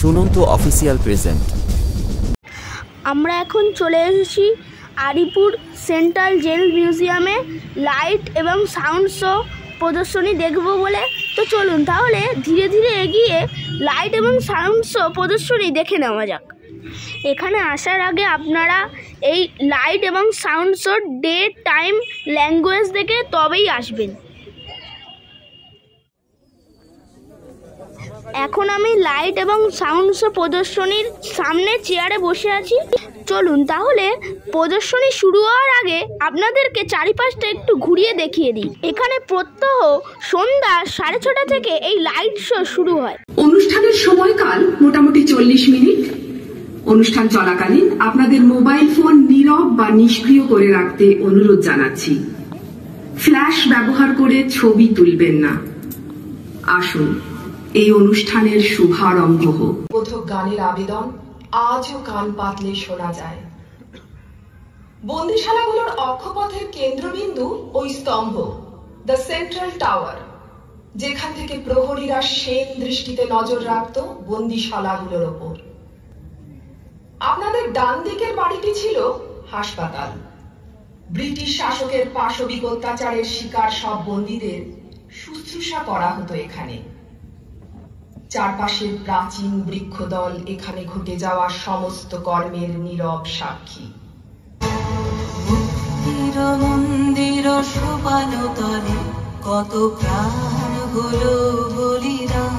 Sunanta official present. আমরা এখন চলে এসেছি আলিপুর সেন্ট্রাল জেল মিউজিয়ামে লাইট এবং সাউন্ড শো প্রদর্শনী দেখব বলে। তো চলুন তাহলে ধীরে ধীরে এগিয়ে লাইট এবং সাউন্ড শো প্রদর্শনী দেখে নেওয়া যাক। এখানে আসার আগে আপনারা এই লাইট এবং sound show day time language দেখে তবেই আসবেন। এখন আমি লাইট এবং সাউন্ড শো প্রদর্শনীর সামনে চেয়ারে বসে আছি। চলুন তাহলে প্রদর্শনী শুরু হওয়ার আগে আপনাদেরকে চারিপাশটা একটু ঘুরিয়ে দেখিয়ে দিই। এখানে প্রত্যহ সন্ধ্যা 6:30 থেকে এই লাইট শো শুরু হয়। অনুষ্ঠানের সময়কাল মোটামুটি 40 মিনিট। অনুষ্ঠান চলাকালীন আপনাদের মোবাইল ফোন নীরব বা নিষ্ক্রিয় করে রাখতে অনুরোধ জানাচ্ছি। ফ্ল্যাশ ব্যবহার করে ছবি তুলবেন না। আসুন এই অনুষ্ঠানের শুভারম্ভ হোক। কথক গানের আবেদন আজও কান পাতলে শোনা যায়। বন্দিশালাগুলোর অক্ষপথের কেন্দ্রবিন্দু ওই স্তম্ভ, দ্য সেন্ট্রাল টাওয়ার, যেখান থেকে প্রহরীরা সেন দৃষ্টিতে নজর রাখত বন্দিশালাগুলোর ওপর। আপনাদের ডান দিকের বাড়িটি ছিল হাসপাতাল। ব্রিটিশ শাসকের পাশবিক অত্যাচারের শিকার সব বন্দীদের শুশ্রূষা করা হতো এখানে। চারপাশের প্রাচীন বৃক্ষদল এখানে ঘটে যাওয়া সমস্ত কর্মের নীরব সাক্ষী। মন্দির সোপান তলে কত প্রাণ হলো বলিদান,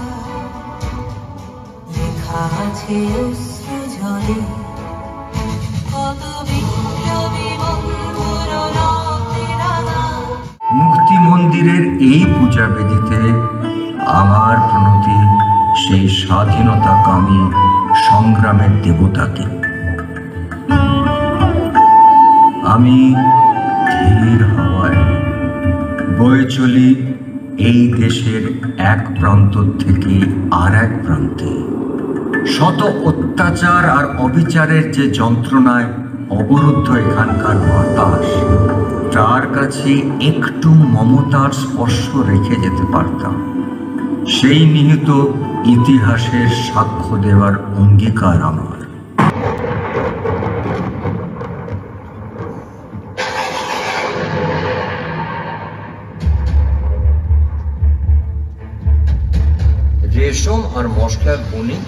লেখা আছে অশ্রু ঝরে কত বিপ্লবী বন্ধুর রক্তের আদান। মুক্তি মন্দিরের এই পূজা বেদিতে আমার প্রণতি সেই স্বাধীনতাকামী সংগ্রামের দেবতাকে। আমি ধীর হাওয়ায় বয়ে চলি এই দেশের এক প্রান্ত থেকে আর এক প্রান্তে। শত অত্যাচার আর অবিচারের যে যন্ত্রণায় অবরুদ্ধ এখানকার বাতাস, তার কাছে একটু মমতার স্পর্শ রেখে যেতে পারতাম। সেই নিহিত ইতিহাসের সাক্ষ্য দেওয়ার অঙ্গীকার আমার। রেশম আর মশলার বণিক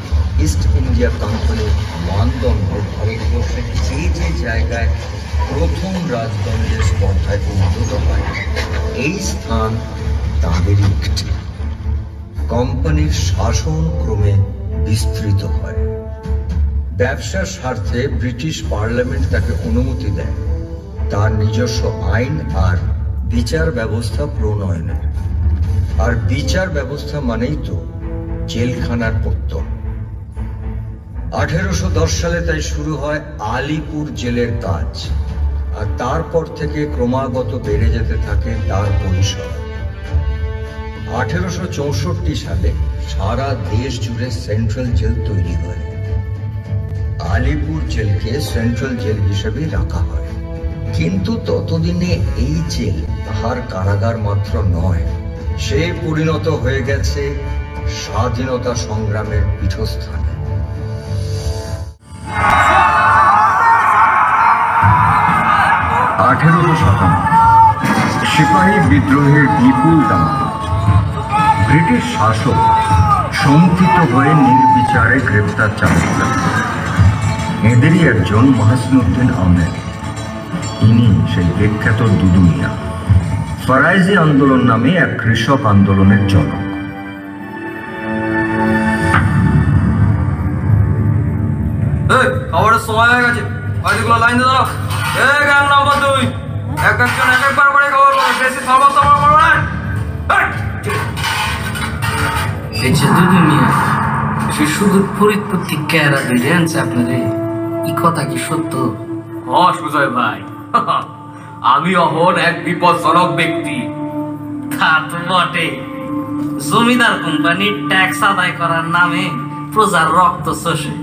ইস্ট ইন্ডিয়া কোম্পানির মানদণ্ড ভারতবর্ষের যে যে জায়গায় প্রথম রাজদণ্ডের স্পর্ধায় উদ্ভূত হয়, এই স্থান তাঁদেরই একটি। কোম্পানির শাসন ক্রমে বিস্তৃত হয়। ব্যবসার স্বার্থে ব্রিটিশ পার্লামেন্ট তাকে অনুমতি দেয় তার নিজস্ব আইন আর বিচার ব্যবস্থা প্রণয়নের। আর বিচার ব্যবস্থা মানেই তো জেলখানার পত্তন। 1810 সালে তাই শুরু হয় আলিপুর জেলের কাজ, আর তারপর থেকে ক্রমাগত বেড়ে যেতে থাকে তার পরিসর। 1864 সালে সারা দেশ জুড়ে সেন্ট্রাল জেল তৈরি হয়। আলিপুর জেলকে সেন্ট্রাল জেল হিসেবে রাখা হয়। কিন্তু ততদিনে এই জেল তাহার কারাগার মাত্র নয়, সে পরিণত হয়ে গেছে স্বাধীনতা সংগ্রামের পীঠস্থান। 1857 সিপাহী বিদ্রোহের বিপুল দামামা। ব্রিটিশ শাসক শঙ্কিত হয়ে নির্বিচারে গ্রেপ্তার চালাতে লাগলেন। এদেরই একজন মহাসিনুদ্দিন আহমেদ। ইনি সেই বিখ্যাত দুদু মিয়া। ফরাইজি আন্দোলন নামে এক কৃষক আন্দোলনের জনক। খবরের সময় হয়ে গেছে, বাড়িগুলো লাইন দিয়ে দাও। এক নাম্বার 2, একজন এক একবার করে খবর বলো, বেশি খবর তোমার বলো না। দুদু মিয়া সে শুধু ফরিদপুর থেকে কেরা বেড়ে আনছে আপনারে, এই কথা কি সত্য? হ্যাঁ সুজয় ভাই, আমি অহন এক বিপজ্জনক ব্যক্তি। তা তো বটে, জমিদার কোম্পানির ট্যাক্স আদায় করার নামে প্রজার রক্ত চষে।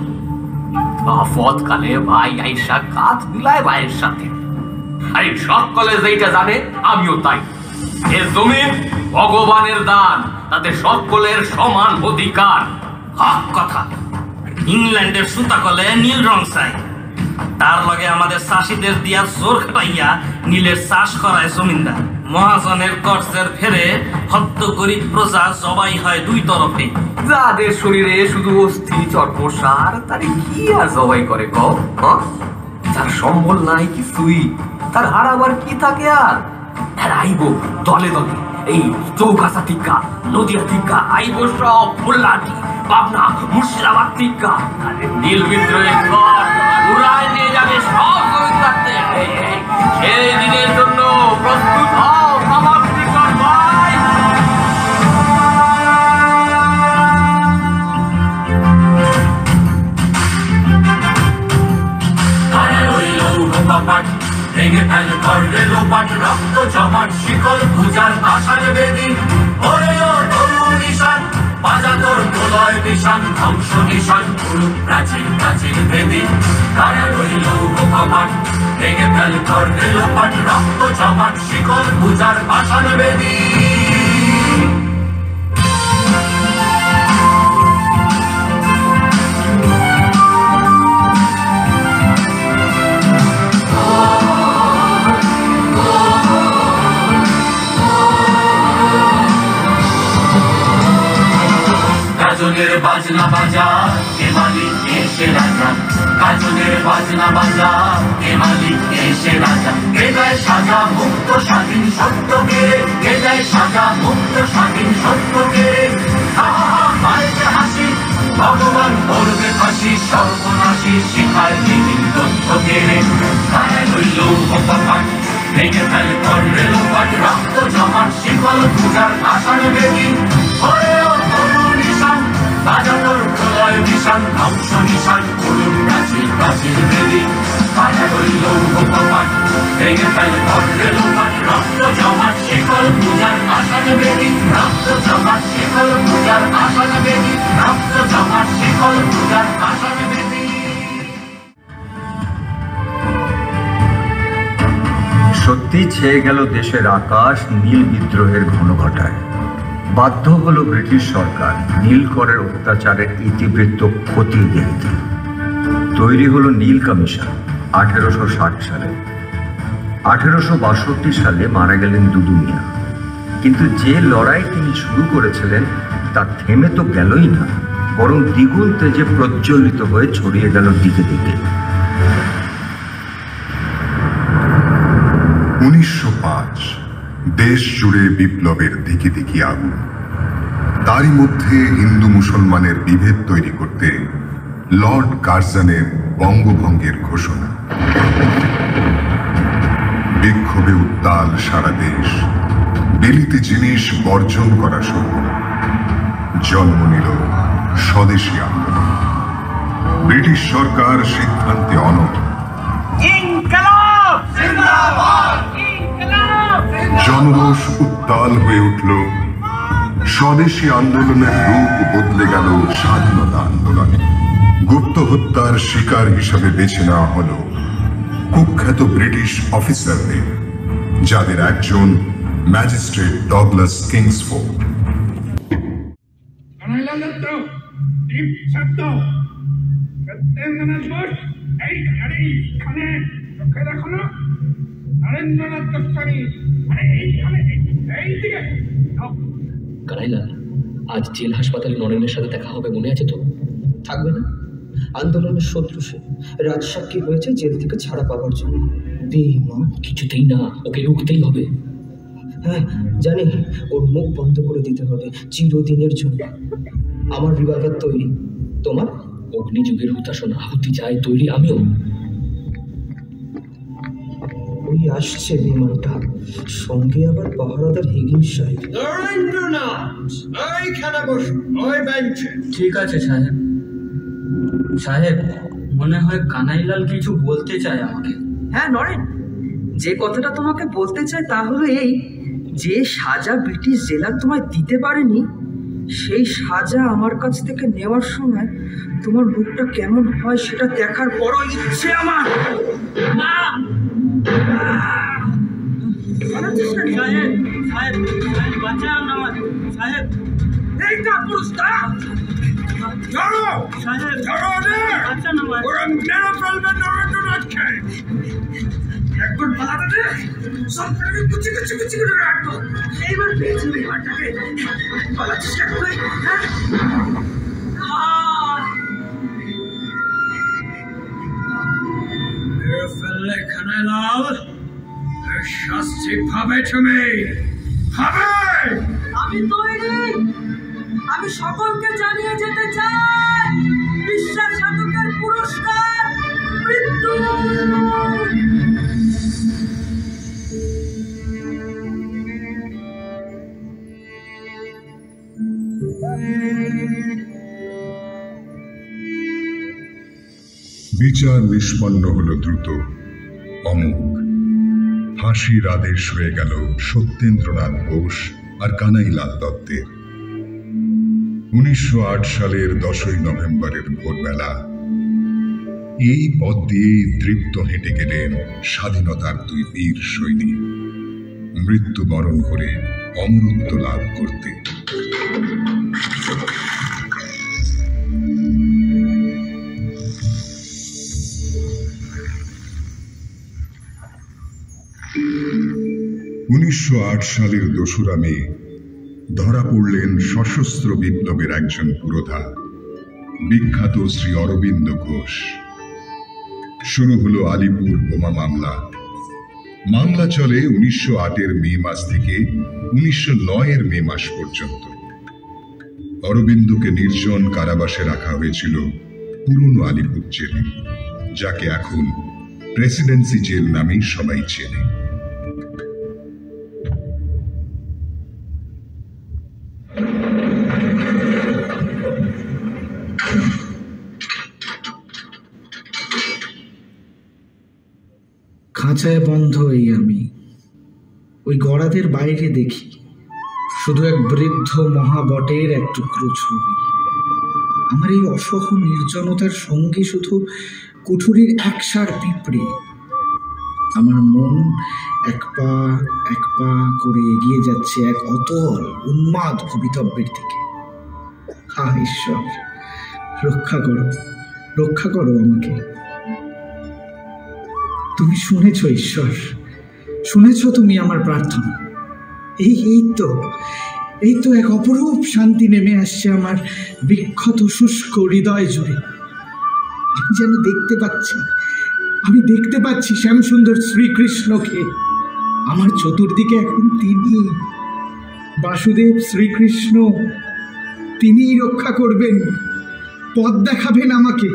আপদকালে ভাই আইসা কাজ মিলায় ভাইয়ের সাথে। আরে সকলে যেটা জানে আমিও তাই। এ জমিন ভগবানের দান, তাদের সকলের সমান অধিকার। হক কথা। ইংল্যান্ডের সুতাকলে নীল রং চাই, তার লগে আমাদের চাষিদের দিয়া জোর খাটাইয়া নীলের চাষ করায় জমিনদার। মহাজনের কর্জের ফেরে হত্য গরিব প্রজা জবাই হয় দুই তরফে। যাদের শরীরে শুধু অস্থি চর্মসার, তারে কি আর জবাই করে কও? যার সম্বল নাই কিছুই, তার হারাবার কি থাকে আর? আইব দলে দলে, এই চৌগাছা টিকা, নদিয়া টিকা, আইব সব ফুল্লাটি, পাবনা, মুর্শিদাবাদ টিকা। নীল বিদ্রোহের ঘর উড়ায় নিয়ে যাবে সব জমিদারতে। সেই দিনের জন্য প্রস্তুত হও আমার কৃষক ভাই। ভেঙে ফেল করবে লোপাট, রক্ত জমাট শিকল পূজার আশার বেদি। ওরে ও তরুণ নিশান, বাজা তোর প্রলয় নিশান, ধ্বংস নিশান করুক প্রাচীন প্রাচীন বেদি। কারে রইল কপাট, ভেঙে ফেল করবে লোপাট, রক্ত জমাট শিকল পূজার আশার বেদি। কাজলের বাজনা বাজা, কে মালিক এসে রাজা। কাজলের বাজনা বাজা, কে মালিক এসে রাজা। কে দেয় সাজা মুক্ত স্বাধীন সত্যকে, কে দেয় সাজা মুক্ত স্বাধীন সত্যকে। মায়েতে হাসি, ভগবান করবে ফাঁসি, সর্বনাশী শিখায় দিদিন তথ্যকে। কানে রইল কপাট, ভেঙে ফেল করবে লোপাট, রক্ত জমাট শিকল পূজার আশার বেদি। ওরে ও তরুণ নিশান, বাজানোর প্রলয় নিশান, ধ্বংস নিশান করুন প্রাচীর প্রাচীর বেদি। কানে রইল কপাট, ভেঙে ফেল করবে লোপাট, রক্ত জমাট শিকল পূজার আশার বেদি। রক্ত জমাট শিকল পূজার আশার বেদি, রক্ত জমাট শিকল পূজার আশার বেদি। সত্যি ছেয়ে গেল দেশের আকাশ নীল বিদ্রোহের ঘনঘটায়। বাধ্য হলো ব্রিটিশ সরকার নীল করের অত্যাচারের ইতিবৃত্ত খতিয়ে দেখতে। তৈরি হলো নীল কমিশন 1860 সালে। 1862 সালে মারা গেলেন দুদু মিয়া। কিন্তু যে লড়াই তিনি শুরু করেছিলেন তা থেমে তো গেলই না, বরং দ্বিগুণ তেজে প্রজ্বলিত হয়ে ছড়িয়ে গেল দিকে দিকে। 1905 দেশ জুড়ে বিপ্লবের দিকে দিকে আগুন। তারই মধ্যে হিন্দু মুসলমানের বিভেদ তৈরি করতে লর্ড কার্জনের বঙ্গভঙ্গের ঘোষণা। বিক্ষোভে উত্তাল সারা দেশ। বিলিতি জিনিস বর্জন করা শুরু। জন্ম নিল স্বদেশী আন্দোলন। ব্রিটিশ সরকার সিদ্ধান্তে অনড়। জনরোষ উত্তাল হয়ে উঠল। স্বদেশী আন্দোলনের রূপ বদলে গেল স্বাধীনতা আন্দোলনে। গুপ্ত হত্যার শিকার হিসাবে বেছে নেওয়া হল কুখ্যাত ব্রিটিশ অফিসারদের, যাদের একজন ম্যাজিস্ট্রেট ডগলাস কিংসফোর্ড। কানাইলাল, আজ জেল হাসপাতালে নরেনের সাথে দেখা হবে, মনে আছে তো? থাকবে না? আন্দোলনের শত্রু সে, রাজসাক্ষী হয়েছে জেল থেকে ছাড়া পাওয়ার জন্য। বেঈমান। কিছুতেই না, ওকে রুখতেই হবে। হ্যাঁ জানি, ওর মুখ বন্ধ করে দিতে হবে চিরদিনের জন্য। আমার রিভলভার তৈরি, তোমার? অগ্নিযুগের হুতাশন আহুতি চাই, তৈরি আমিও। ওই আসছে বিমানটা, সঙ্গে আবার পাহারাদার হিগিন্স সাহেব। ঠিক আছে সাহেব। সাহেব, মনে হয় কানাইলাল কিছু বলতে চায় আমাকে। হ্যাঁ নরেন, যে কথাটা তোমাকে বলতে চাই তা হলো এই, যে সাজা ব্রিটিশ জেলার তোমায় দিতে পারেনি, সেই সাজা আমার কাছ থেকে নেওয়ার সময় তোমার মুখটা কেমন হয় সেটা দেখার বড় ইচ্ছে আমার। সবটাকে কুচি কুচি কুচি করে রাখবো। এইবার পেয়েছি ব্যাপারটাকে। পালাচ্ছিস কেন তুই? ফেললে কানাইলাল, শাস্তি পাবে তুমি, পাবে। আমি তৈরি। আমি সকলকে জানিয়ে যেতে চাই, বিশ্বাসঘাতকের পুরস্কার মৃত্যু। বিচার নিষ্পন্ন হলো দ্রুত, অমোঘ। ফাঁসির আদেশ হয়ে গেল সত্যেন্দ্রনাথ বোস আর কানাইলাল দত্তের। 1908 সালের 10ই নভেম্বরের ভোরবেলা এই পথ দিয়ে তৃপ্ত হেঁটে গেলেন স্বাধীনতার দুই বীর সৈনিক, মৃত্যুবরণ করে অমরত্ব লাভ করতে। সালের 2রা মে ধরা পড়লেন সশস্ত্র বিপ্লবের একজন পুরোধা, বিখ্যাত শ্রী অরবিন্দ ঘোষ। শুরু হলো আলিপুর বোমা মামলা। মামলা চলে 1908-এর মে মাস থেকে 1909-এর মে মাস পর্যন্ত। অরবিন্দকে নির্জন কারাবাসে রাখা হয়েছিল পুরনো আলিপুর জেলে, যাকে এখন প্রেসিডেন্সি জেল নামেই সবাই চেনে। খাঁচায় বন্ধ এই আমি, ওই গড়াদের বাইরে দেখি শুধু এক বৃদ্ধ মহাবটের এক টুকরো ছবি। আমার এই অসহ নির্জনতার সঙ্গে শুধু কুঠুরির একসার পিঁপড়ে। আমার মন এক পা করে এগিয়ে যাচ্ছে এক অতল উন্মাদ ভবিতব্যের দিকে। হা ঈশ্বর, রক্ষা করো আমাকে। তুমি শুনেছ ঈশ্বর, শুনেছ তুমি আমার প্রার্থনা। এই তো এক অপরূপ শান্তি নেমে আসছে আমার বিক্ষত শুষ্ক হৃদয় জুড়ে। আমি যেন আমি দেখতে পাচ্ছি শ্যামসুন্দর শ্রীকৃষ্ণকে। আমার চতুর্দিকে এখন তিনি, বাসুদেব শ্রীকৃষ্ণ, তিনিই রক্ষা করবেন, পথ দেখাবেন আমাকে।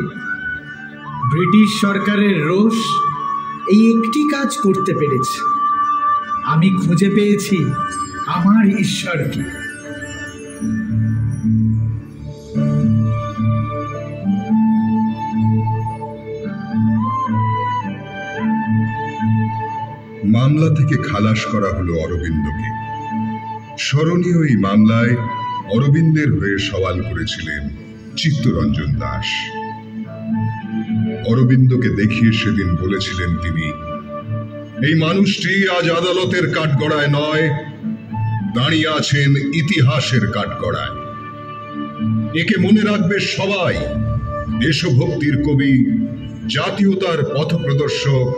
ব্রিটিশ সরকারের রোষ এই একটি কাজ করতে পেরেছে, আমি খুঁজে পেয়েছি আমার ঈশ্বরকে। মামলা থেকে খালাস করা হলো অরবিন্দকে। স্মরণীয় এই মামলায় অরবিন্দের হয়ে সওয়াল করেছিলেন চিত্তরঞ্জন দাস। অরবিন্দকে দেখিয়ে সেদিন বলেছিলেন তিনি, এই মানুষটি আজ আদালতের কাঠগড়ায় নয়, দাঁড়িয়ে আছেন ইতিহাসের কাঠগড়ায়। একে মনে রাখবে সবাই, দেশভক্তির কবি, জাতীয়তার পথপ্রদর্শক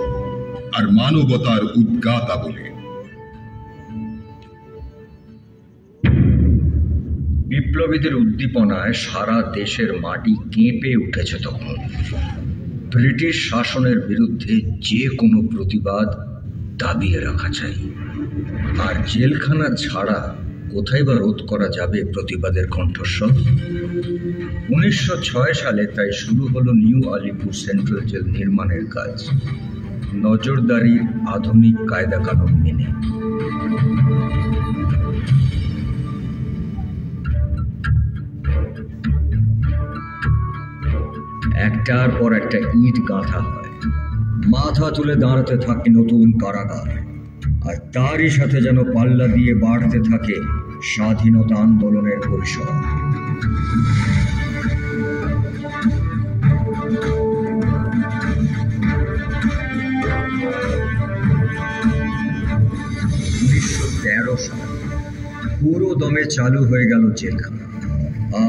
আর মানবতার উদ্গাতা বলে। বিপ্লবীদের উদ্দীপনায় সারা দেশের মাটি কেঁপে উঠেছে তখন। ব্রিটিশ শাসনের বিরুদ্ধে যে কোনো প্রতিবাদ দাবিয়ে রাখা চাই। আর জেলখানা ছাড়া কোথায় বা রোধ করা যাবে প্রতিবাদের কণ্ঠস্বর? 1906 সালে তাই শুরু হলো নিউ আলিপুর সেন্ট্রাল জেল নির্মাণের কাজ, নজরদারির আধুনিক কায়দা কানুন মেনে। একটার পর একটা ইট গাঁথা হয়, মাথা তুলে দাঁড়াতে থাকে নতুন কারাগার, আর তারই সাথে যেন পাল্লা দিয়ে বাড়তে থাকে স্বাধীনতা আন্দোলনের পরিসর। সালে পুরো দমে চালু হয়ে গেল জেলখানা,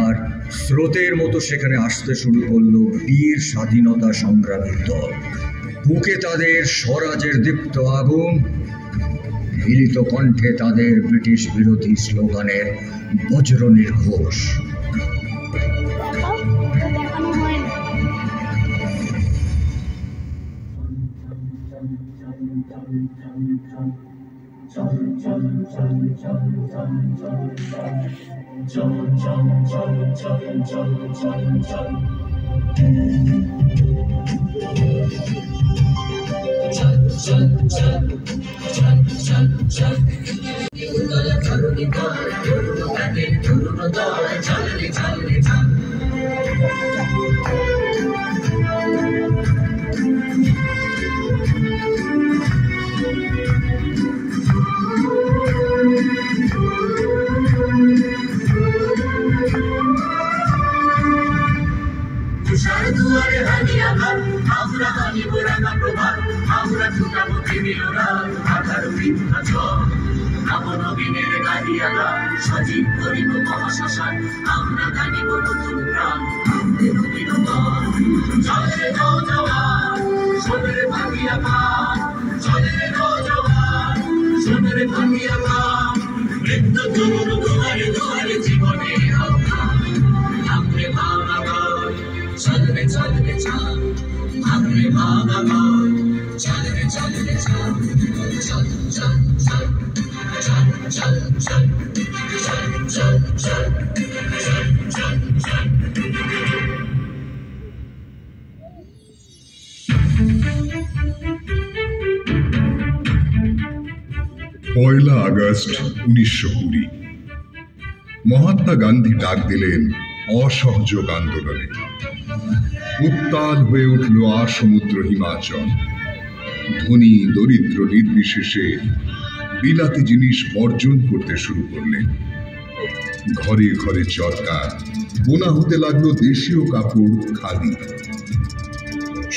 আর স্রোতের মতো সেখানে আসতে শুরু করলো বীর স্বাধীনতা সংগ্রামীর দল। বুকে তাদের স্বরাজের দীপ্ত আগুন, মিলিত কণ্ঠে তাদের ব্রিটিশ বিরোধী স্লোগানের বজ্র নির্ঘোষ। আমরা হানিব রাঙা প্রভাত, আমরা ছুটাবো তিমিরা আধার বৃদ্ধ ঝড়, নবনবীনের গাহিয়া গান সজীব করিব মহাশ্মশান, আমরা গানিব নতুন প্রাণ চলে নৌজওয়ান সোনের ভাঙিয়া গান, চলে নৌজওয়ান সোনের ভাঙিয়া গান, মৃত্যু তরুণ দুয়ারে দুয়ারে জীবনে আমরে ভাঙা গান, চলবে চলবে চাঁদ আমরে ভাঙা গান, চলবে চলবে চাঁদ, চল চল চল চল চল চল চল চল চল চল চল চল। 1 আগস্ট 1920 মহাত্মা গান্ধী ডাক দিলেন অসহযোগ আন্দোলনে। উত্তাল হয়ে উঠল সমুদ্র হিমাচল। ধনী দরিদ্র নির্বিশেষে বিলাতি জিনিস বর্জন করতে শুরু করলেন। ঘরে ঘরে চরকা, বোনা হতে লাগলো দেশীয় কাপড় খাদি।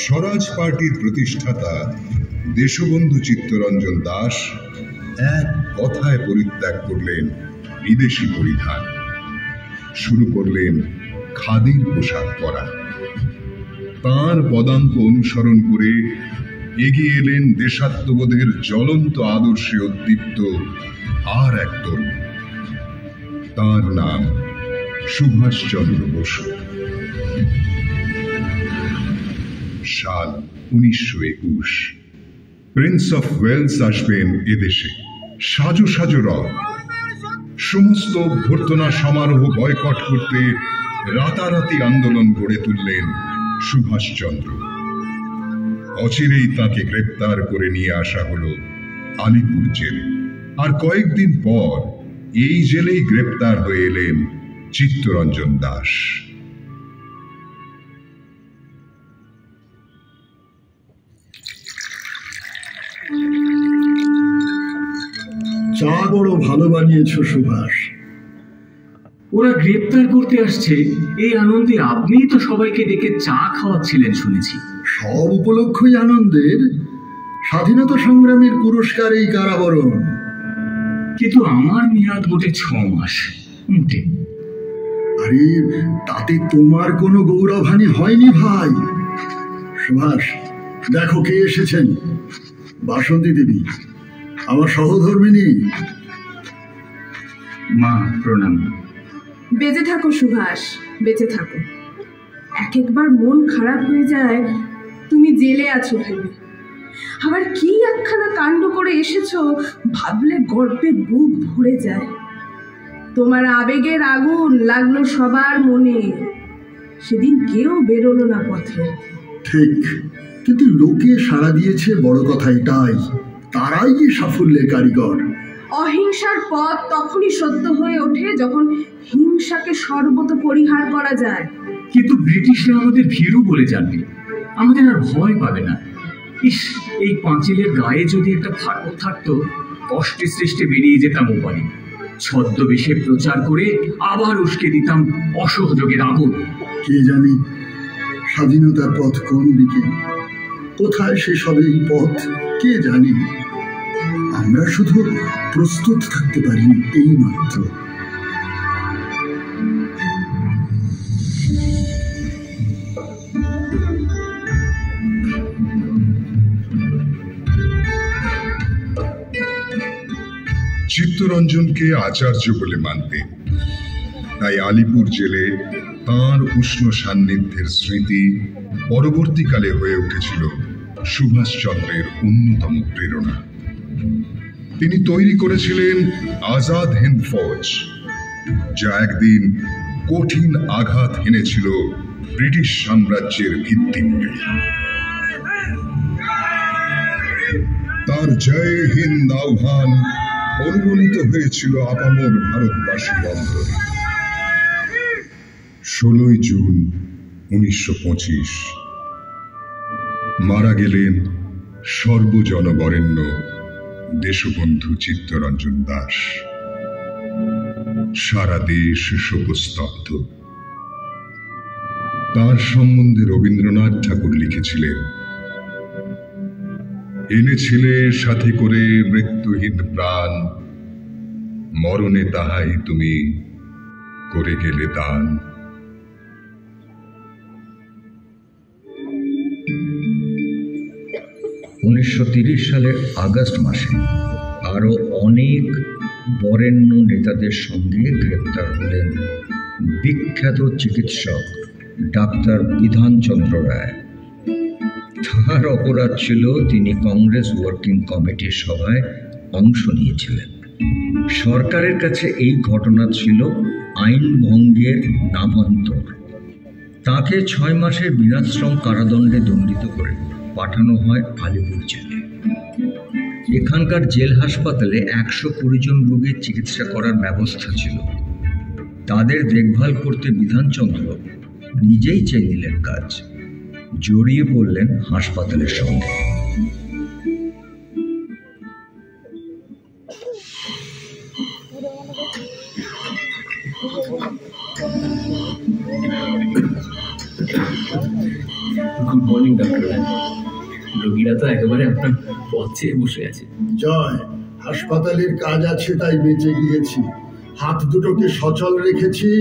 স্বরাজ পার্টির প্রতিষ্ঠাতা দেশবন্ধু চিত্তরঞ্জন দাস এক কথায় পরিত্যাগ করলেন বিদেশি পরিধান, শুরু করলেন খাদির পোশাক পরা। তাঁর পদাঙ্ক অনুসরণ করে এগিয়ে এলেন দেশাত্মবোধের জ্বলন্ত আদর্শে উদ্দীপ্ত আর এক তরুণ। তাঁর নাম সুভাষচন্দ্র বসু। সাল 1921। প্রিন্স অফ ওয়েলস আসবেন এদেশে। সাজো সাজো রব। সমস্ত অভ্যর্থনা সমারোহ বয়কট করতে রাতারাতি আন্দোলন গড়ে তুললেন সুভাষচন্দ্র। অচিরেই তাকে গ্রেপ্তার করে নিয়ে আসা হলো আলিপুর জেলে। আর কয়েকদিন পর এই জেলেই গ্রেপ্তার হয়ে এলেন চিত্তরঞ্জন দাস। চা বড় ভালো বানিয়েছ সুভাষ। ওরা গ্রেপ্তার করতে আসছে এই আনন্দে আপনিই তো সবাইকে ডেকে চা খাওয়াচ্ছিলেন শুনেছি। সব উপলক্ষই আনন্দের। স্বাধীনতা সংগ্রামের পুরস্কার এই কারাবরণ। কিন্তু আমার মেয়াদ মোটে 6 মাস। মোটে। আরে তাতে তোমার কোনো গৌরবহানি হয়নি ভাই। সুভাষ, দেখো কে এসেছেন। বাসন্তী দেবী, আমার সহধর্মিনী। মা প্রণাম। বেঁচে থাকো সুভাষ, বেঁচে থাকো। এক একবার মন খারাপ হয়ে যায় তুমি জেলে আছো ভেবে। আবার কি একখানা কাণ্ড করে এসেছো ভাবলে গর্বে বুক ভরে যায়। তোমার আবেগের আগুন লাগলো সবার মনে, সেদিন কেউ বেরোলো না পথে। ঠিক, কিন্তু লোকে সাড়া দিয়েছে, বড় কথা এটাই। তারাই কি সাফল্যের কারিগর। অহিংসার পথ তখনই সত্য হয়ে ওঠে যখন হিংসাকে সর্বত পরিহার করা যায়। কিন্তু ব্রিটিশরা আমাদের ভীরু বলে জানবে, আমাদের আর ভয় পাবে না। ইস, এই পাঁচিলের গায়ে যদি একটা ফাটল থাকতো, কষ্টে সৃষ্টে বেরিয়ে যেতাম ওপারে। ছদ্মবেশে প্রচার করে আবার উস্কে দিতাম অসহযোগের আগুন। কে জানি স্বাধীনতার পথ কোন দিকে, কোথায় শেষ হবে এই পথ, কে জানি। আমরা শুধু প্রস্তুত থাকতে পারি এই মাত্র। চিত্তরঞ্জনকে আচার্য বলে মানতেন। তাই আলিপুর জেলে তাঁর উষ্ণ সান্নিধ্যের স্মৃতি পরবর্তীকালে হয়ে উঠেছিল সুভাষচন্দ্রের অন্যতম প্রেরণা। তিনি তৈরি করেছিলেন আজাদ হিন্দ ফৌজ, যা একদিন কঠিন আঘাত হেনেছিল ব্রিটিশ সাম্রাজ্যের ভিত্তিমূলে। তার জয় হিন্দ আহ্বান অনুরণিত হয়েছিল আপামর ভারতবাসীর অন্তরে। 16 জুন 1925 মারা গেলেন সর্বজনবরেণ্য দেশবন্ধু চিত্তরঞ্জন দাস। সারা দেশ শোকস্তব্ধ। তার সম্বন্ধে রবীন্দ্রনাথ ঠাকুর লিখেছিলেন, এনেছিলে সাথে করে মৃত্যুহীন প্রাণ, মরণে তাহাই তুমি করে গেলে দান। সালের আগস্ট মাসে আরো অনেক বরেণ্য নেতাদের সঙ্গে গ্রেপ্তার হলেন বিখ্যাত চিকিৎসক ডাক্তার বিধানচন্দ্র রায়। তাঁর অপরাধ ছিল তিনি কংগ্রেস ওয়ার্কিং কমিটির সভায় অংশ নিয়েছিলেন। সরকারের কাছে এই ঘটনা ছিল আইন ভঙ্গের নামান্তর। তাকে 6 মাসের বিনাশ্রম কারাদণ্ডে দণ্ডিত করে পাঠানো হয় আলিপুর জেলে। এখানকার জেল হাসপাতালে 120 জন রোগীর চিকিৎসা করার ব্যবস্থা ছিল। তাদের দেখভাল করতে বিধানচন্দ্র নিজেই চেয়ে নিলেন কাজ, জড়িয়ে পড়লেন হাসপাতালের সঙ্গে। Good morning doctor. রোগীরা তো একেবারে আপনার পথ চেয়ে বসে আছে। জয়, হাসপাতালের কাজ আছে তাই বেঁচে গিয়েছি। হাত দুটোকে সচল রেখেছি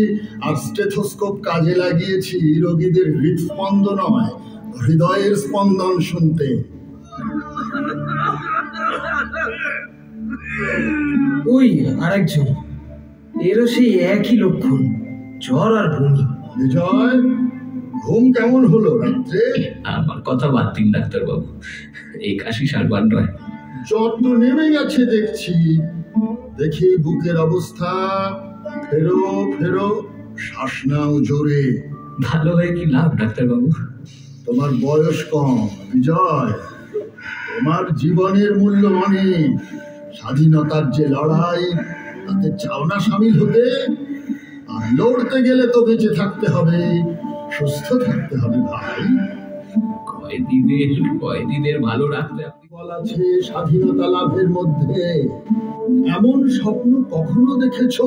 আর স্টেথোস্কোপ কাজে লাগিয়েছি রোগীদের হৃদস্পন্দন নয়, হৃদয়ের স্পন্দন শুনতে। ওই আরেকজন, এরও সেই একই লক্ষণ, জ্বর আর বমি। বিজয়, ঘুম কেমন হলো রাত্রে? আমার কথা বাদ দিন ডাক্তারবাবু, এই কাশি সারবার নয়। জ্বর তো নেমে গেছে দেখছি। দেখি বুকের অবস্থা। ফেরো ফেরো, শ্বাস নাও জোরে। ভালো হয়ে কি লাভ ডাক্তারবাবু? তোমার বয়স কম বিজয়, তোমার জীবনের মূল্য অনেক। স্বাধীনতার যে লড়াই, তাতে চাও না সামিল হতে? আর লড়তে গেলে তো বেঁচে থাকতে হবে, সুস্থ থাকতে হবে ভাই। কয়েদিদের ভালো রাখতে আছে স্বাধীনতা লাভের মধ্যে। এমন স্বপ্ন কখনো দেখেছো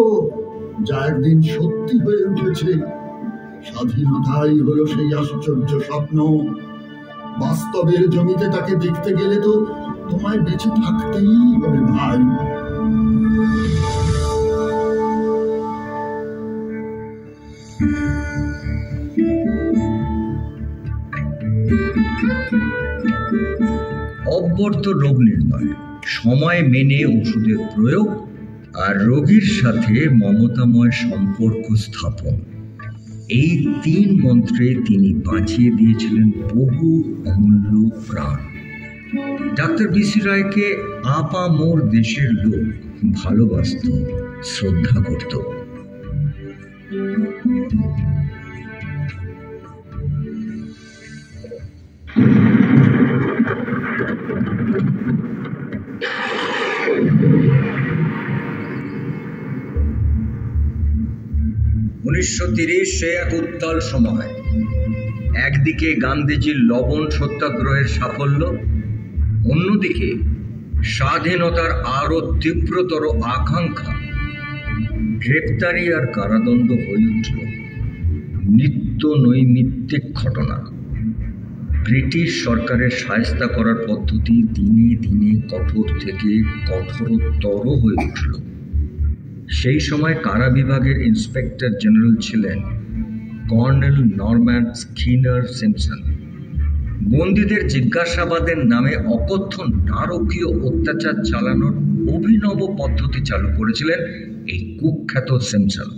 যা একদিন সত্যি হয়ে উঠেছে? স্বাধীনতাই হলো সেই আশ্চর্য স্বপ্ন। বাস্তবের জমিতে তাকে দেখতে গেলে তো তোমায় বেঁচে থাকতেই হবে ভাই। অব্যর্থ রোগ নির্ণয়, সময় মেনে ওষুধের প্রয়োগ আর রোগীর সাথে মমতাময় সম্পর্ক স্থাপন, এই 3 মন্ত্রে তিনি বাঁচিয়ে দিয়েছিলেন বহু অমূল্য প্রাণ। ডাক্তার বিসি রায়কে আপামোর দেশের লোক ভালোবাসত, শ্রদ্ধা করত। সে এক উত্তাল সময়। একদিকে গান্ধীজির লবণ সত্যাগ্রহের সাফল্য, অন্যদিকে স্বাধীনতার আরো তীব্রতর আকাঙ্ক্ষা। গ্রেপ্তারি আর কারাদণ্ড হয়ে উঠল নিত্য নৈমিত্তিক ঘটনা। ব্রিটিশ সরকারের শায়েস্তা করার পদ্ধতি দিনে দিনে কঠোর থেকে কঠোরতর হয়ে উঠল। সেই সময় কারা বিভাগের ইন্সপেক্টর জেনারেল ছিলেন কর্নেল নরম্যান স্কিনার সিম্পসন। বন্দীদের জিজ্ঞাসাবাদের নামে অকথ্য নারকীয় অত্যাচার চালানোর অভিনব পদ্ধতি চালু করেছিলেন এই কুখ্যাত সিমসন।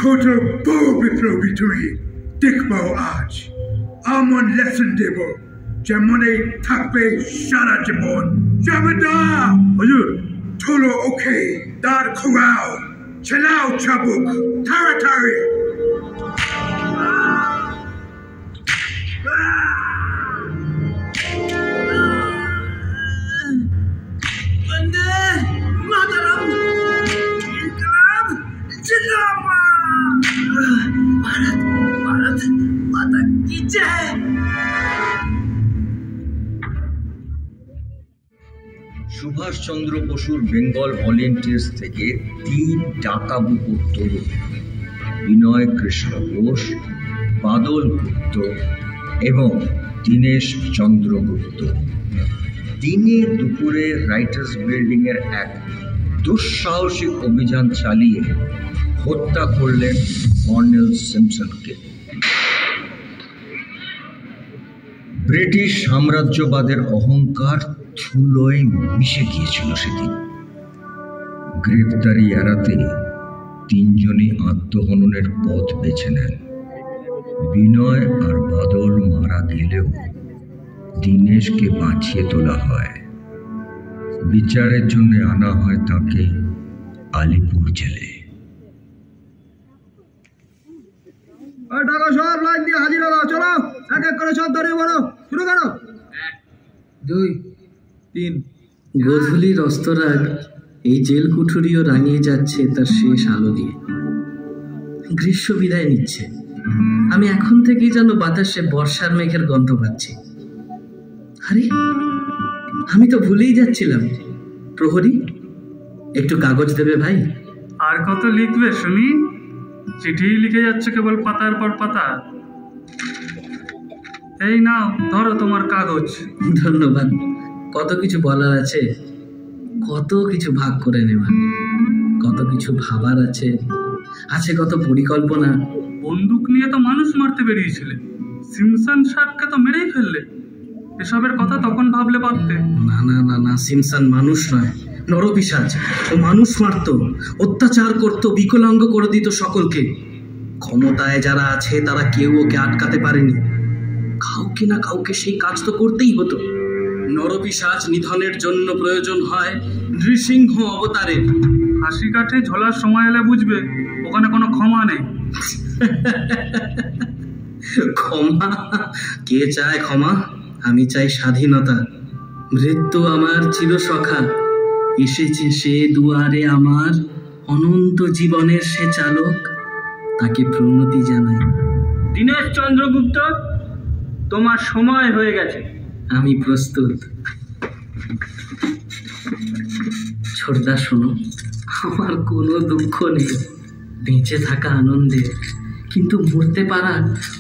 কত বউ বিপ্লবী তুমি দেখবো আজ, এমন লেসন দেব যে মনে থাকবে সারা জীবন। জমিদার হুজুর, তোলো ওকে, দাঁড় খোয়াও, চালাও চাবুক তাড়াতাড়ি। সুভাষচন্দ্র বসুর বেঙ্গল ভলেন্টিয়ার্স থেকে 3 ডাকাবু তরুণ বিনয় কৃষ্ণ ঘোষ, বাদল গুপ্ত এবং দীনেশ চন্দ্রগুপ্ত দিনে দুপুরে রাইটার্স বিল্ডিং এর এক দুঃসাহসিক অভিযান চালিয়ে হত্যা করলেন কর্নেল সিমসনকে। ব্রিটিশ সাম্রাজ্যবাদের অহংকার ধুলোয় মিশে গিয়েছিল সেদিন। গ্রেপ্তারি এড়াতে 3 জনই আত্মহননের পথ বেছে নেন। বিনয় আর বাদল মারা গেলেও দীনেশকে বাঁচিয়ে তোলা হয়। বিচারের জন্য আনা হয় তাকে আলিপুর জেলে। সব লাইন দিয়ে হাজির হলো, চলো এক এক করে সব দাঁড়িয়ে বলো, শুরু করো। 2, 3। গোধূলির অস্তরাগ এই জেল কুঠুরিও রাঙিয়ে যাচ্ছে তার শেষ আলো দিয়ে। গ্রীষ্ম বিদায় নিচ্ছে। আমি এখন থেকেই যেন বাতাসে বর্ষার মেঘের গন্ধ পাচ্ছি। আরে, আমি তো ভুলেই যাচ্ছিলাম। প্রহরী, একটু কাগজ দেবে ভাই? আর কত লিখবে শুনি? চিঠি লিখে যাচ্ছে কেবল পাতার পর পাতা। এই নাও, ধরো তোমার কাগজ। ধন্যবাদ। কত কিছু বলার আছে, কত কিছু ভাগ করে নেওয়ার, কত কিছু ভাবার আছে, আছে কত পরিকল্পনা। বন্দুক নিয়ে তো মানুষ মারতে বেরিয়েছিলে, সিমসন সাহেবকে তো মেরেই ফেললে। এসবের কথা তখন ভাবলে পারতে। না না না না, সিমসন মানুষ নয়, নরপিশাচ। ও মানুষ মারত, অত্যাচার করত, বিকলাঙ্গ করে দিত সকলকে। ক্ষমতায় যারা আছে তারা কেউ ওকে আটকাতে পারেনি। কাউকে না কাউকে সেই কাজ তো করতেই হতো। নরপিশাচ নিধনের জন্য প্রয়োজন হয় নৃসিংহ অবতারের। হাসি কাঠে ঝোলার সময় এলে বুঝবে ওখানে কোনো ক্ষমা নেই। ক্ষমা? কে চায় ক্ষমা? আমি চাই স্বাধীনতা। মৃত্যু আমার চিরসখা, এসেছে সে দুয়ারে আমার, অনন্ত জীবনের সে চালক, তাকে প্রণতি জানাই। দীনেশ চন্দ্রগুপ্ত, তোমার সময় হয়ে গেছে। আমি প্রস্তুত। ছোটদা শোনো, আমার কোনো দুঃখ নেই, বেঁচে থাকা আনন্দের, কিন্তু মরতে পারা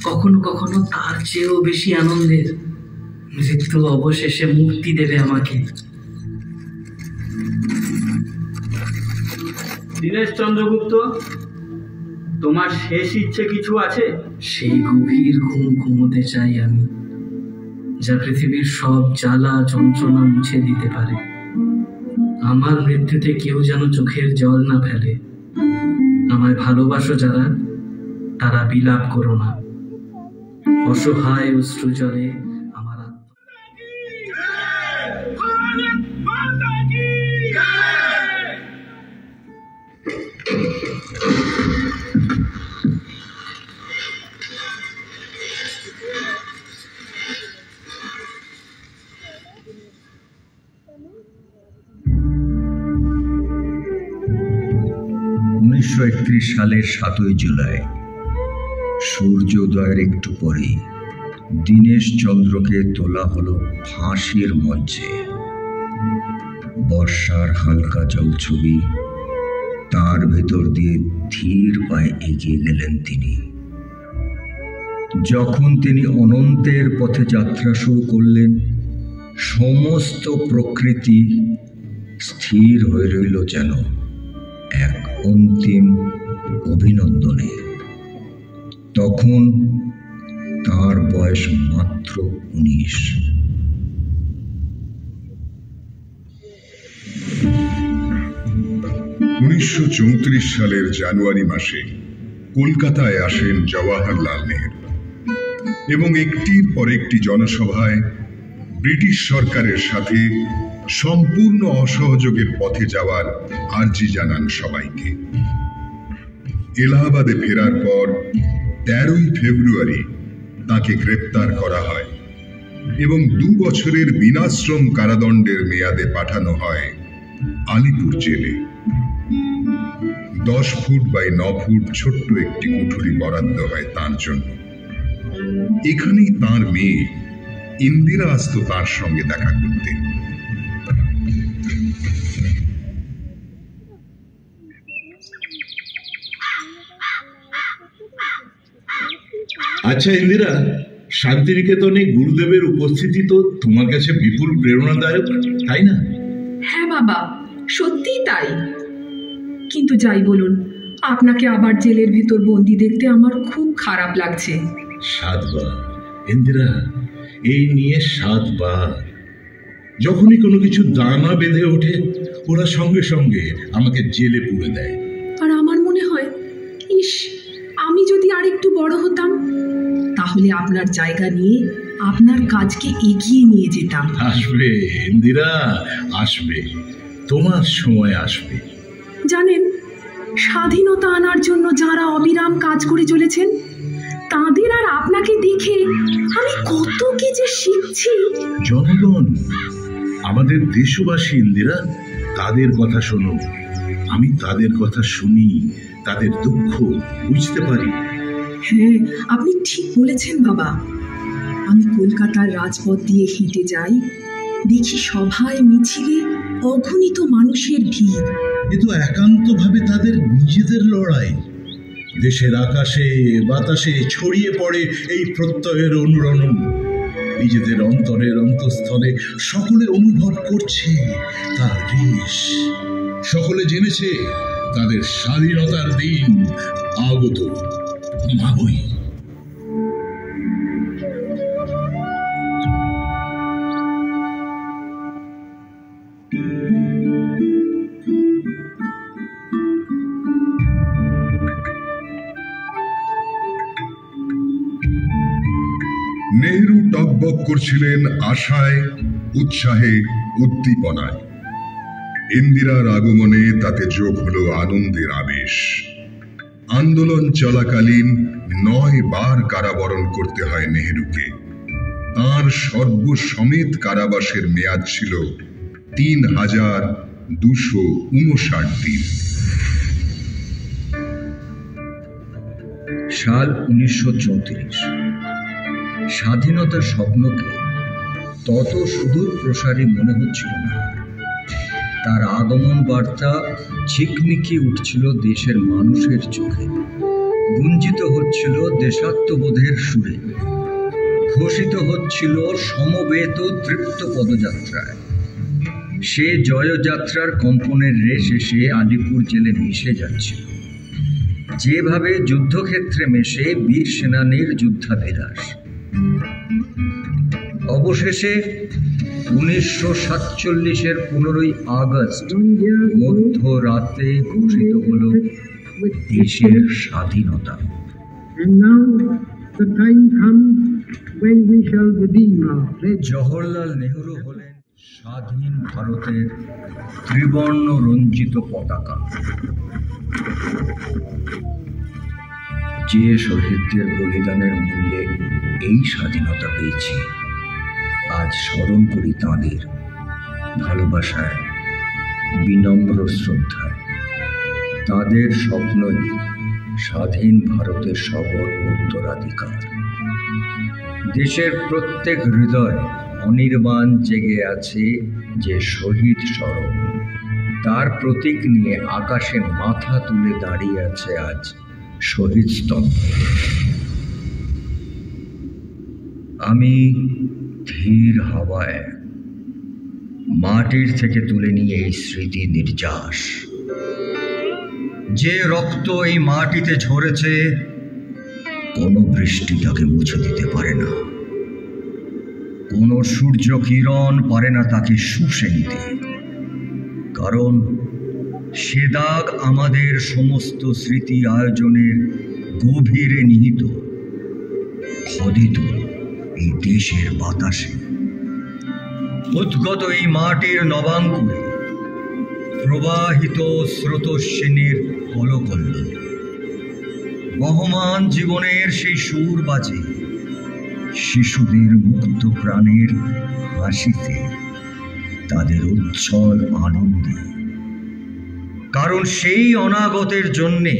কখনো কখনো তার চেয়েও বেশি আনন্দের। মৃত্যু অবশেষে মুক্তি দেবে আমাকে। দীনেশ চন্দ্রগুপ্ত, তোমার শেষ ইচ্ছে কিছু আছে? সেই গভীর ঘুম ঘুমোতে চাই আমি, যা পৃথিবীর সব জ্বালা যন্ত্রণা মুছে দিতে পারে। আমার মৃত্যুতে কেউ যেন চোখের জল না ফেলে। আমায় ভালোবাসো যারা, তারা বিলাপ করো না। অসহায় অশ্রু জলে আমার আত্মা। 1931 সালের 7ই জুলাই সূর্যোদয়ের একটু পরেই দীনেশ চন্দ্রকে তোলা হলো ফাঁসির মঞ্চে। বর্ষার হালকা জলছবি, তার ভেতর দিয়ে ধীর পায়ে এগিয়ে গেলেন তিনি। যখন তিনি অনন্তের পথে যাত্রা শুরু করলেন, সমস্ত প্রকৃতি স্থির হয়ে রইল যেন এক অন্তিম অভিনন্দনে। তখন তার বয়স মাত্র 19। 1934 সালের জানুয়ারি মাসে কলকাতায় আসেন জওয়াহরলাল নেহরু এবং একটির পর একটি জনসভায় ব্রিটিশ সরকারের সাথে সম্পূর্ণ অসহযোগের পথে যাওয়ার আর্জি জানান সবাইকে। এলাহাবাদে ফেরার পর 13ই ফেব্রুয়ারি তাকে গ্রেপ্তার করা হয় এবং 2 বছরের বিনাশ্রম কারাদণ্ডের মেয়াদে পাঠানো হয় আলিপুর জেলে। 10 ফুট বাই 9 ফুট ছোট্ট একটি কুঠুরি বরাদ্দ হয় তার জন্য। এখানেই তার মেয়ে ইন্দিরা আসতো তার সঙ্গে দেখা করতে। আচ্ছা ইন্দিরা, শান্তিনিকেতনে গুরুদেবের উপস্থিতি তো তোমার কাছে বিপুল প্রেরণাদায়ক, তাই না? হ্যাঁ বাবা, সত্যিই তাই। কিন্তু যাই বলুন, আপনাকে আবার জেলের ভেতর বন্দি দেখতে আমার খুব খারাপ লাগছে। 7 বার ইন্দিরা, এই নিয়ে 7 বার। যখনই কোনো কিছু দানা বেঁধে ওঠে ওরা সঙ্গে সঙ্গে আমাকে জেলে পুরে দেয়। আর আমার মনে হয়, ইস, আমি যদি আরেকটু বড় হতাম তাহলে আপনার জায়গা নিয়ে আপনার কাজকে এগিয়ে নিয়ে যেতাম। আসবে ইন্দিরা, আসবে, তোমার সময় আসবে। জানেন, স্বাধীনতা আনার জন্য যারা অবিরাম কাজ করে চলেছেন তাদের আর আপনাকে দেখে আমি কত কি যে শিখছি। জনগণ, আমাদের দেশবাসী ইন্দিরা, তাদের কথা শোনো। আমি তাদের কথা শুনি, তাদের দুঃখ বুঝতে পারি। হ্যাঁ, আপনি ঠিক বলেছেন বাবা। আমি কলকাতার রাজপথ দিয়ে হেঁটে যাই, দেখি সভায় মিছিলে অগণিত মানুষের ভিড়। এ তো একান্তভাবে তাদের নিজেদের লড়াই। দেশের আকাশে বাতাসে ছড়িয়ে পড়ে এই প্রত্যয়ের অনুরণন। নিজেদের অন্তরের অন্তঃস্থলে সকলে অনুভব করছে তার রেশ। সকলে জেনেছে তাদের স্বাধীনতার দিন আগত। মাবই নেহরু টকবক করছিলেন আশায়, উৎসাহে, উদ্দীপনায়। ইন্দিরার আগমনে তাতে যোগ হলো আনন্দের আবেশ। আন্দোলন চলাকালীন 9 বার কারাবরণ করতে হয় নেহরুকে। তার সর্বসমেত কারাবাসের মেয়াদ ছিল 3259 দিন। সাল 1934। স্বাধীনতার স্বপ্নকে তত সুদূর প্রসারী মনে হচ্ছিল না। তার আগমন বার্তা ঝিকমিকি উঠছিল দেশের মানুষের চোখে, গুঞ্জিত হচ্ছিল দেশাত্মবোধের সুরে, ঘোষিত হচ্ছিল সমবেত তৃপ্ত পদযাত্রায়। সে জয়যাত্রার কম্পনের রেশ এসে আলিপুর জেলে মিশে যাচ্ছিল, যেভাবে যুদ্ধক্ষেত্রে মেশে বীর সেনানীর যুদ্ধাভিলাষ। অবশেষে 1947-এর 15ই আগস্ট মধ্যরাতে ঘোষিত হল দেশের স্বাধীনতা। জওহরলাল নেহরু হলেন স্বাধীন ভারতের ত্রিবর্ণ রঞ্জিত পতাকা। যে শহীদদের বলিদানের মূল্যে এই স্বাধীনতা পেয়েছি, আজ স্মরণ করি তাঁদের ভালোবাসায়, বিনম্র শ্রদ্ধায়। তাদের স্বপ্নই স্বাধীন ভারতের সবর উত্তরাধিকার। দেশের প্রত্যেক হৃদয় অনির্বাণ জেগে আছে যে শহীদ স্মরণ, তার প্রতীক নিয়ে আকাশে মাথা তুলে দাঁড়িয়ে আছে আজ শহীদ স্তম্ভ। আমি ধীর হাওয়ায় মাটির থেকে তুলে নিয়ে এই স্মৃতি নির্যাস। যে রক্ত এই মাটিতে ঝরেছে কোনো বৃষ্টি তাকে মুছে দিতে পারে না, কোনো সূর্য কিরণ পারে না তাকে শুষে নিতে, কারণ সে দাগ আমাদের সমস্ত স্মৃতি আয়োজনের গভীরে নিহিত, খোদিত এই দেশের বাতাসে, উদ্গত এই মাটির নবাঙ্কুরে, প্রবাহিত স্রোতস্বিনীর কলকল্লোলে। বহমান জীবনের সেই সুর বাজে শিশুদের মুক্ত প্রাণের হাসিতে, তাদের উজ্জ্বল আনন্দে, কারণ সেই অনাগতের জন্যে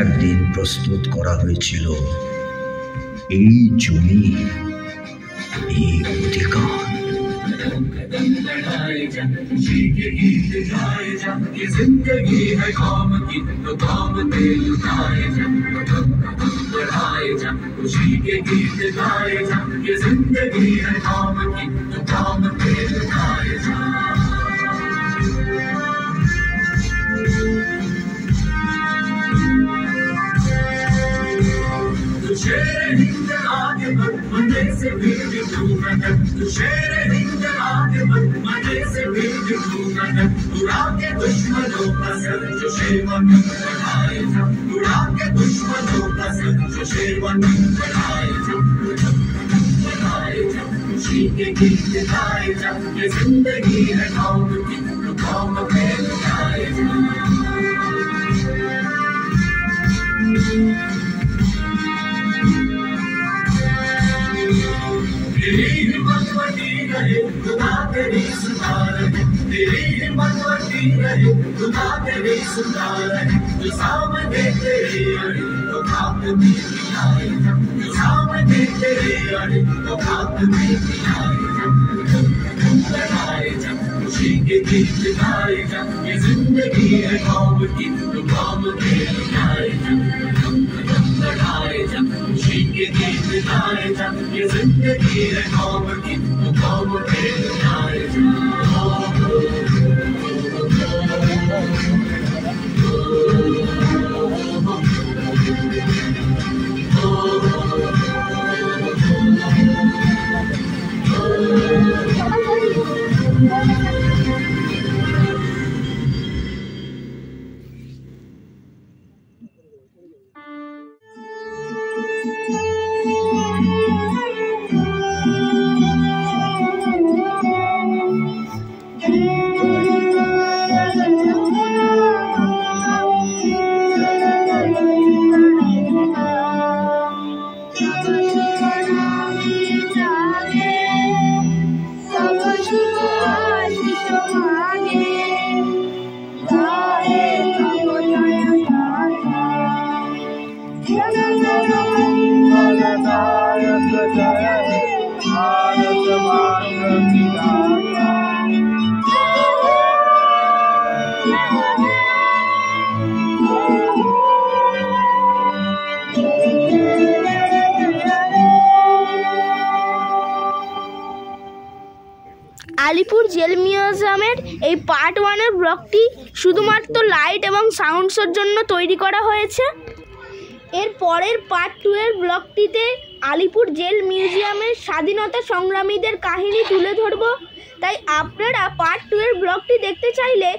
একদিন প্রস্তুত করা হয়েছিল এই জমি, এই অধিকার। लड़ाए जा, खुशी के गीत गाए जा, ये जिंदगी है कौम की तो कौम पे लुटाए जा, लड़ाए जा, खुशी के गीत गाए जा, ये जिंदगी है कौम की तो कौम पे लुटाए जा। शेर हिंद आगे बढ़, मजे से भीड़ दूंगा तक, तू शेर हिंद आगे बढ़, मजे से भीड़ दूंगा तक, उड़ा के दुश्मनों का सर जो शेरवन बढ़ाए जा, उड़ा के दुश्मनों का सर जो शेरवन बढ़ाए जा, बढ़ाए जा, खुशी के गीत गाए जा, ये जिंदगी है कौम की तो कौम पे लुटाए जा। तेरी हिम्मत बढ़ती रहे, खुदा तेरी सुधार है, तेरी हिम्मत बढ़ती रहे, खुदा तेरी सुधार है, जो सामने तेरे अड़े तो खाक में मिलाए जा, जो सामने तेरे अड़े तो खाक में मिलाए जा, लड़ाए जा, खुशी के गीत गाए जा, ये जिंदगी है कौम की तो कौम पे लुटाए जा, लड़ाए जा, खुशी के गीत गाए जा, ये जिंदगी है कौम की तो कौम पे लुटाए जा। আলিপুর জেল মিউজিয়ামের এই পার্ট 1-এর ব্লগটি শুধুমাত্র লাইট এবং সাউন্ড শোর জন্য তৈরি করা হয়েছে। এর পরের পার্ট 2-এর ব্লগটিতে আলিপুর জেল মিউজিয়ামের স্বাধীনতা সংগ্রামীদের কাহিনী তুলে ধরব। তাই আপনারা পার্ট 2-এর ব্লগটি দেখতে চাইলে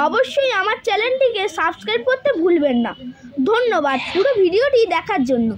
অবশ্যই আমার চ্যানেলটিকে সাবস্ক্রাইব করতে ভুলবেন না। ধন্যবাদ পুরো ভিডিওটি দেখার জন্য।